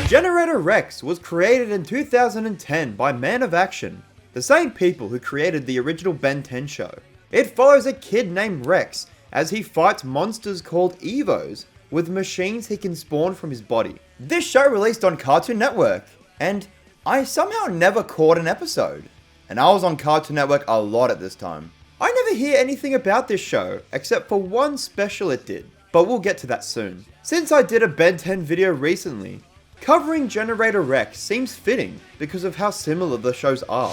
Generator Rex was created in 2010 by Man of Action, the same people who created the original Ben 10 show. It follows a kid named Rex as he fights monsters called Evos with machines he can spawn from his body. This show released on Cartoon Network, and I somehow never caught an episode. And I was on Cartoon Network a lot at this time. I never hear anything about this show, except for one special it did, but we'll get to that soon. Since I did a Ben 10 video recently, covering Generator Rex seems fitting because of how similar the shows are.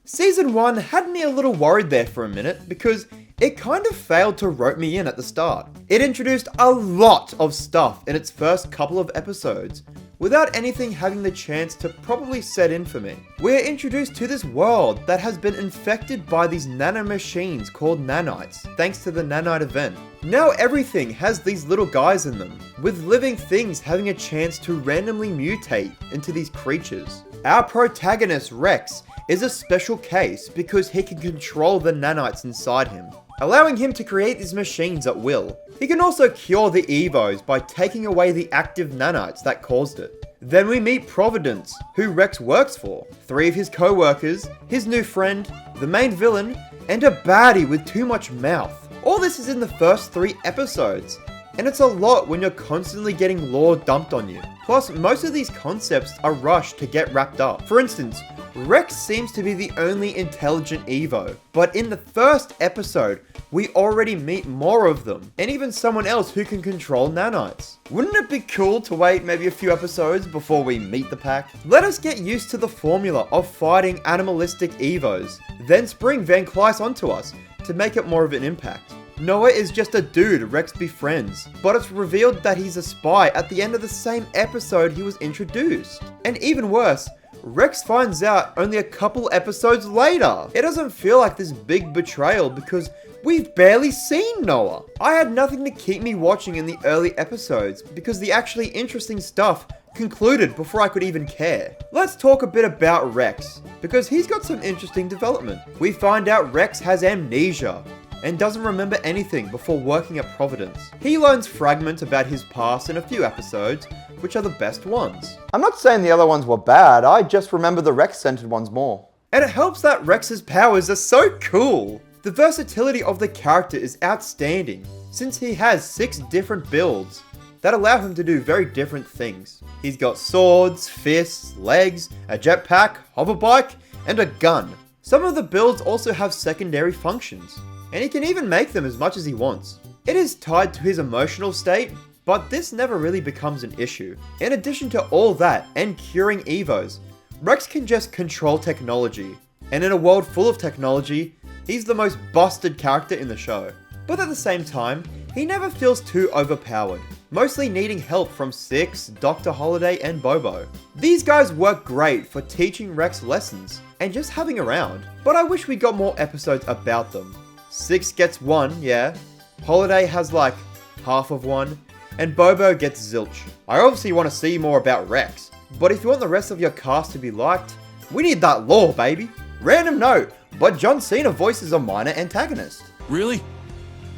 Season 1 had me a little worried there for a minute because it kind of failed to rope me in at the start. It introduced a lot of stuff in its first couple of episodes without anything having the chance to properly set in for me. We're introduced to this world that has been infected by these nanomachines called nanites, thanks to the nanite event. Now everything has these little guys in them, with living things having a chance to randomly mutate into these creatures. Our protagonist, Rex, is a special case because he can control the nanites inside him, allowing him to create these machines at will. He can also cure the Evos by taking away the active nanites that caused it. Then we meet Providence, who Rex works for, 3 of his co-workers, his new friend, the main villain, and a baddie with too much mouth. All this is in the first 3 episodes, and it's a lot when you're constantly getting lore dumped on you. Plus, most of these concepts are rushed to get wrapped up. For instance, Rex seems to be the only intelligent Evo, but in the first episode, we already meet more of them, and even someone else who can control nanites. Wouldn't it be cool to wait maybe a few episodes before we meet the pack? Let us get used to the formula of fighting animalistic Evos, then spring Van Cleis onto us to make it more of an impact. Noah is just a dude Rex befriends, but it's revealed that he's a spy at the end of the same episode he was introduced. And even worse, Rex finds out only a couple episodes later. It doesn't feel like this big betrayal because we've barely seen Noah. I had nothing to keep me watching in the early episodes because the actually interesting stuff concluded before I could even care. Let's talk a bit about Rex, because he's got some interesting development. We find out Rex has amnesia and doesn't remember anything before working at Providence. He learns fragments about his past in a few episodes, which are the best ones. I'm not saying the other ones were bad, I just remember the Rex-centered ones more. And it helps that Rex's powers are so cool. The versatility of the character is outstanding, since he has 6 different builds that allow him to do very different things. He's got swords, fists, legs, a jetpack, hoverbike, and a gun. Some of the builds also have secondary functions, and he can even make them as much as he wants. It is tied to his emotional state, but this never really becomes an issue. In addition to all that and curing Evos, Rex can just control technology. And in a world full of technology, he's the most busted character in the show. But at the same time, he never feels too overpowered, mostly needing help from Six, Dr. Holiday, and Bobo. These guys work great for teaching Rex lessons and just having around, but I wish we got more episodes about them. Six gets 1, yeah. Holiday has like half of 1. And Bobo gets zilch. I obviously want to see more about Rex, but if you want the rest of your cast to be liked, we need that lore, baby. Random note, but John Cena voices a minor antagonist. Really?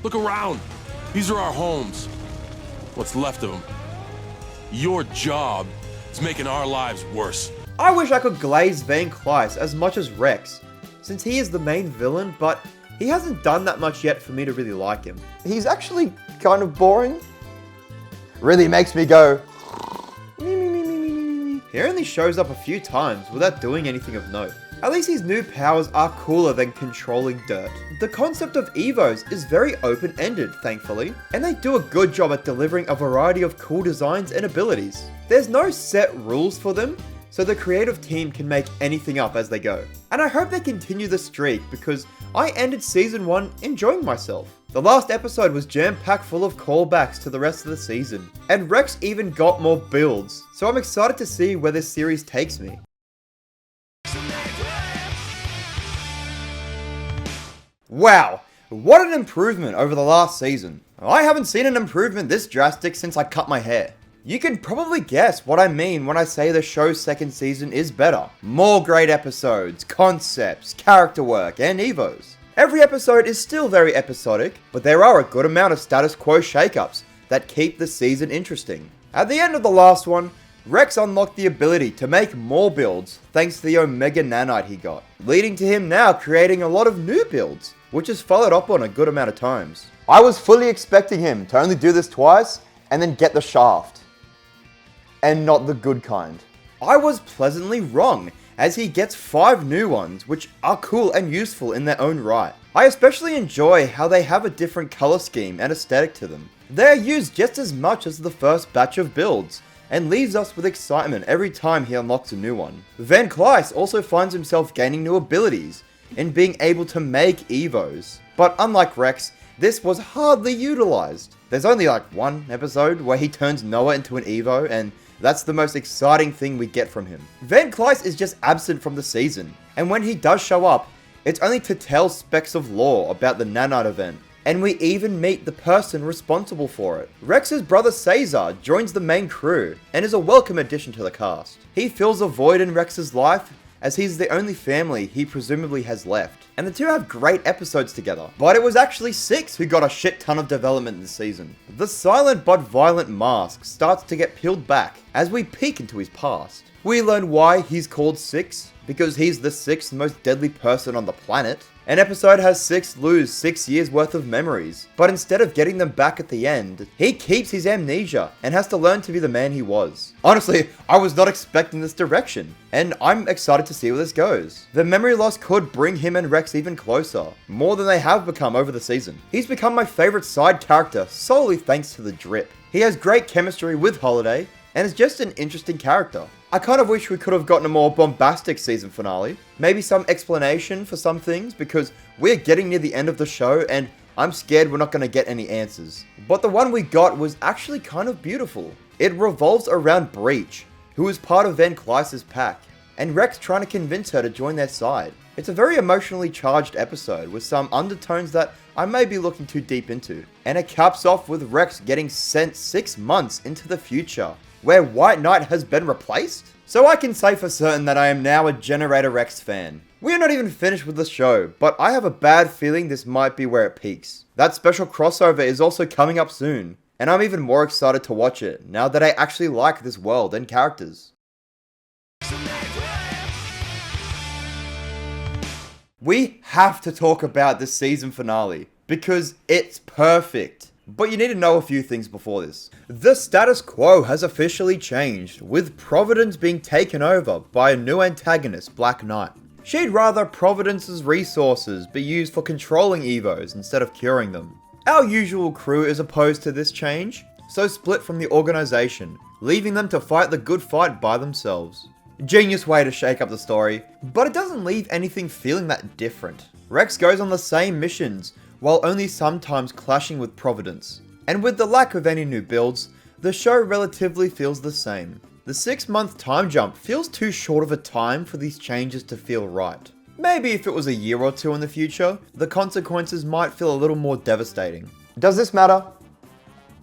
Look around. These are our homes. What's left of them. Your job is making our lives worse. I wish I could glaze Van Cleis as much as Rex, since he is the main villain, but he hasn't done that much yet for me to really like him. He's actually kind of boring. Really makes me go, He only shows up a few times without doing anything of note. At least his new powers are cooler than controlling dirt. The concept of Evos is very open-ended, thankfully, and they do a good job at delivering a variety of cool designs and abilities. There's no set rules for them, so the creative team can make anything up as they go. And I hope they continue the streak because I ended season 1 enjoying myself. The last episode was jam-packed full of callbacks to the rest of the season, and Rex even got more builds, so I'm excited to see where this series takes me. Wow, what an improvement over the last season. I haven't seen an improvement this drastic since I cut my hair. You can probably guess what I mean when I say the show's second season is better. More great episodes, concepts, character work, and Evos. Every episode is still very episodic, but there are a good amount of status quo shakeups that keep the season interesting. At the end of the last one, Rex unlocked the ability to make more builds thanks to the Omega Nanite he got, leading to him now creating a lot of new builds, which is followed up on a good amount of times. I was fully expecting him to only do this twice and then get the shaft. And not the good kind. I was pleasantly wrong, as he gets 5 new ones, which are cool and useful in their own right. I especially enjoy how they have a different color scheme and aesthetic to them. They are used just as much as the first batch of builds, and leaves us with excitement every time he unlocks a new one. Van Kleiss also finds himself gaining new abilities, and being able to make Evos. But unlike Rex, this was hardly utilized. There's only like one episode where he turns Noah into an Evo, and that's the most exciting thing we get from him. Van Kleiss is just absent from the season, and when he does show up, it's only to tell specks of lore about the Nanite event, and we even meet the person responsible for it. Rex's brother Caesar joins the main crew, and is a welcome addition to the cast. He fills a void in Rex's life, as he's the only family he presumably has left. And the two have great episodes together, but it was actually Six who got a shit ton of development this season. The silent but violent mask starts to get peeled back as we peek into his past. We learn why he's called Six, because he's the 6th most deadly person on the planet. An episode has Six lose 6 years worth of memories, but instead of getting them back at the end, he keeps his amnesia and has to learn to be the man he was. Honestly, I was not expecting this direction, and I'm excited to see where this goes. The memory loss could bring him and Rex even closer, more than they have become over the season. He's become my favorite side character solely thanks to the drip. He has great chemistry with Holiday, and is just an interesting character. I kind of wish we could have gotten a more bombastic season finale. Maybe some explanation for some things, because we're getting near the end of the show and I'm scared we're not going to get any answers. But the one we got was actually kind of beautiful. It revolves around Breach, who is part of Van Kleiss's pack, and Rex trying to convince her to join their side. It's a very emotionally charged episode with some undertones that I may be looking too deep into. And it caps off with Rex getting sent 6 months into the future, where White Knight has been replaced? So I can say for certain that I am now a Generator Rex fan. We are not even finished with the show, but I have a bad feeling this might be where it peaks. That special crossover is also coming up soon, and I'm even more excited to watch it, now that I actually like this world and characters. We have to talk about this season finale, because it's perfect. But you need to know a few things before this. The status quo has officially changed, with Providence being taken over by a new antagonist, Black Knight. She'd rather Providence's resources be used for controlling Evos instead of curing them. Our usual crew is opposed to this change, so split from the organization, leaving them to fight the good fight by themselves. Genius way to shake up the story, but it doesn't leave anything feeling that different. Rex goes on the same missions, while only sometimes clashing with Providence. And with the lack of any new builds, the show relatively feels the same. The 6-month time jump feels too short of a time for these changes to feel right. Maybe if it was a year or two in the future, the consequences might feel a little more devastating. Does this matter?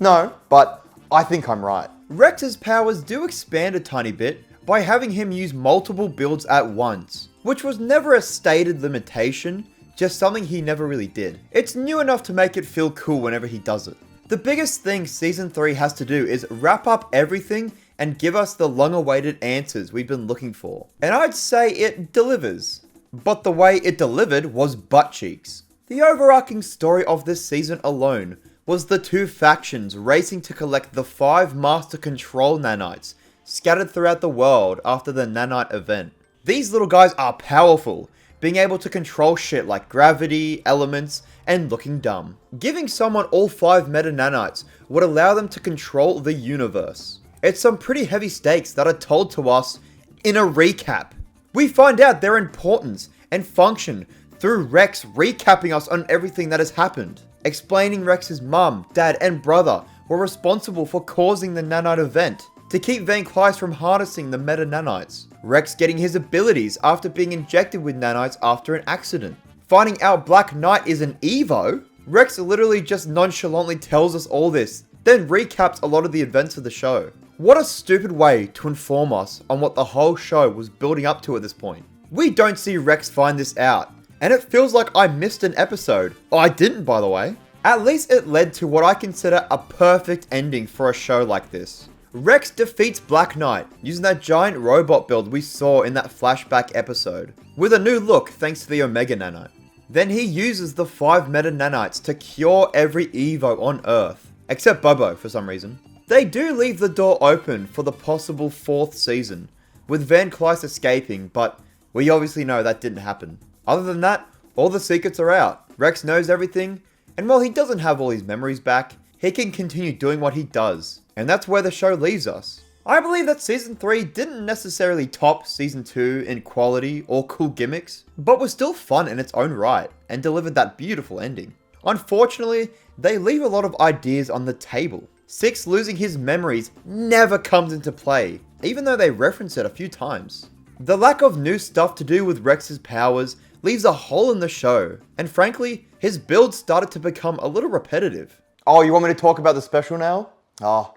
No, but I think I'm right. Rex's powers do expand a tiny bit by having him use multiple builds at once, which was never a stated limitation, just something he never really did. It's new enough to make it feel cool whenever he does it. The biggest thing Season 3 has to do is wrap up everything and give us the long-awaited answers we've been looking for. And I'd say it delivers. But the way it delivered was butt cheeks. The overarching story of this season alone was the 2 factions racing to collect the 5 Master Control Nanites scattered throughout the world after the Nanite event. These little guys are powerful, being able to control shit like gravity, elements, and looking dumb. Giving someone all 5 meta nanites would allow them to control the universe. It's some pretty heavy stakes that are told to us in a recap. We find out their importance and function through Rex recapping us on everything that has happened. Explaining Rex's mum, dad, and brother were responsible for causing the nanite event to keep Van Kleiss from harnessing the meta nanites. Rex getting his abilities after being injected with nanites after an accident. Finding out Black Knight is an Evo? Rex literally just nonchalantly tells us all this, then recaps a lot of the events of the show. What a stupid way to inform us on what the whole show was building up to at this point. We don't see Rex find this out, and it feels like I missed an episode. Oh, I didn't, by the way. At least it led to what I consider a perfect ending for a show like this. Rex defeats Black Knight using that giant robot build we saw in that flashback episode, with a new look thanks to the Omega Nanite. Then he uses the 5 Meta Nanites to cure every Evo on Earth, except Bobo for some reason. They do leave the door open for the possible 4th season, with Van Kleist escaping, but we obviously know that didn't happen. Other than that, all the secrets are out. Rex knows everything, and while he doesn't have all his memories back, he can continue doing what he does. And that's where the show leaves us. I believe that Season 3 didn't necessarily top Season 2 in quality or cool gimmicks, but was still fun in its own right, and delivered that beautiful ending. Unfortunately, they leave a lot of ideas on the table. Six losing his memories never comes into play, even though they reference it a few times. The lack of new stuff to do with Rex's powers leaves a hole in the show, and frankly, his build started to become a little repetitive. Oh, you want me to talk about the special now? Ah,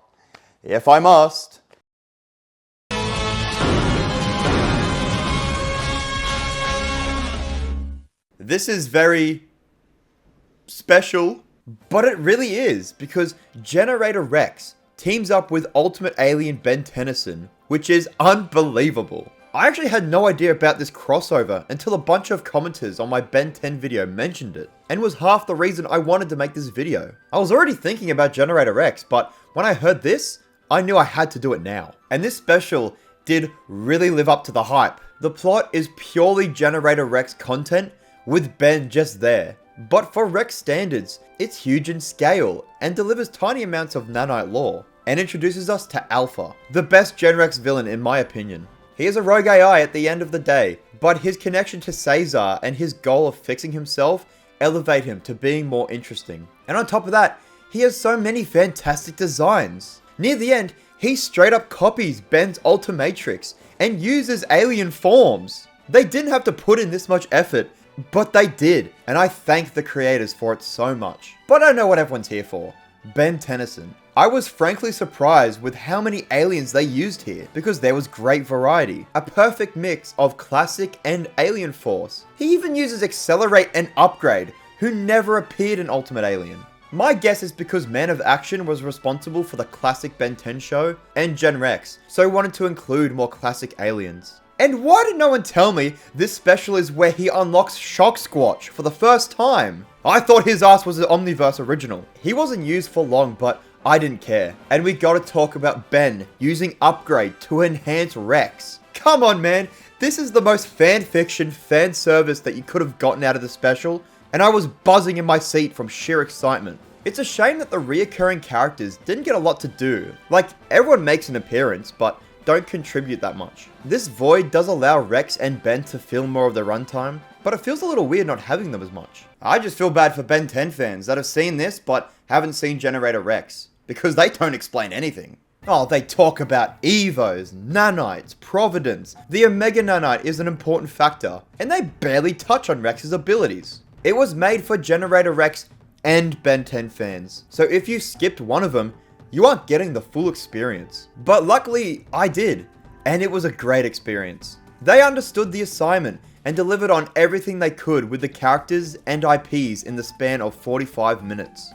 if I must. This is very special, but it really is, because Generator Rex teams up with Ultimate Alien Ben Tennyson, which is unbelievable. I actually had no idea about this crossover until a bunch of commenters on my Ben 10 video mentioned it, and was half the reason I wanted to make this video. I was already thinking about Generator Rex, but when I heard this, I knew I had to do it now. And this special did really live up to the hype. The plot is purely Generator Rex content, with Ben just there. But for Rex standards, it's huge in scale, and delivers tiny amounts of nanite lore, and introduces us to Alpha, the best Gen Rex villain in my opinion. He is a rogue AI at the end of the day, but his connection to Caesar and his goal of fixing himself elevate him to being more interesting. And on top of that, he has so many fantastic designs. Near the end, he straight up copies Ben's Ultimatrix and uses alien forms. They didn't have to put in this much effort, but they did, and I thank the creators for it so much. But I know what everyone's here for. Ben Tennyson. I was frankly surprised with how many aliens they used here, because there was great variety. A perfect mix of classic and alien force. He even uses Accelerate and Upgrade, who never appeared in Ultimate Alien. My guess is because Man of Action was responsible for the classic Ben 10 show and Gen Rex, so wanted to include more classic aliens. And why did no one tell me this special is where he unlocks Shock Squatch for the first time? I thought his ass was an Omniverse original. He wasn't used for long, but I didn't care. And we gotta talk about Ben using Upgrade to enhance Rex. Come on, man. This is the most fanfiction fan service that you could have gotten out of the special, and I was buzzing in my seat from sheer excitement. It's a shame that the reoccurring characters didn't get a lot to do. Like, everyone makes an appearance, but don't contribute that much. This void does allow Rex and Ben to feel more of the runtime, but it feels a little weird not having them as much. I just feel bad for Ben 10 fans that have seen this but haven't seen Generator Rex, because they don't explain anything. Oh, they talk about Evos, Nanites, Providence, the Omega Nanite is an important factor, and they barely touch on Rex's abilities. It was made for Generator Rex and Ben 10 fans, so if you skipped one of them, you aren't getting the full experience. But luckily, I did, and it was a great experience. They understood the assignment and delivered on everything they could with the characters and IPs in the span of 45 minutes.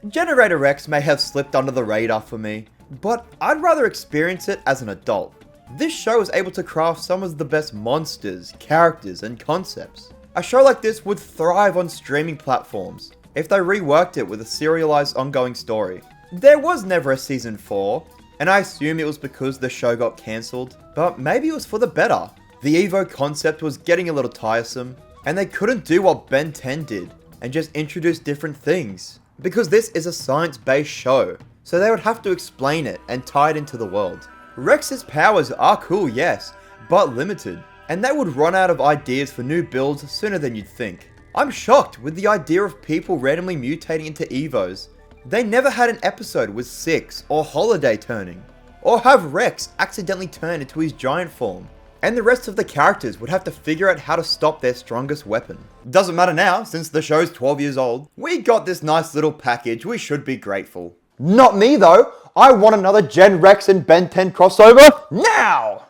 Generator Rex may have slipped under the radar for me, but I'd rather experience it as an adult. This show is able to craft some of the best monsters, characters, and concepts. A show like this would thrive on streaming platforms if they reworked it with a serialized ongoing story. There was never a season 4, and I assume it was because the show got cancelled, but maybe it was for the better. The Evo concept was getting a little tiresome, and they couldn't do what Ben 10 did, and just introduce different things. Because this is a science-based show, so they would have to explain it and tie it into the world. Rex's powers are cool, yes, but limited, and they would run out of ideas for new builds sooner than you'd think. I'm shocked with the idea of people randomly mutating into Evos. They never had an episode with Six or Holiday turning, or have Rex accidentally turn into his giant form. And the rest of the characters would have to figure out how to stop their strongest weapon. Doesn't matter now, since the show's 12 years old. We got this nice little package, we should be grateful. Not me though. I want another Gen Rex and Ben 10 crossover now!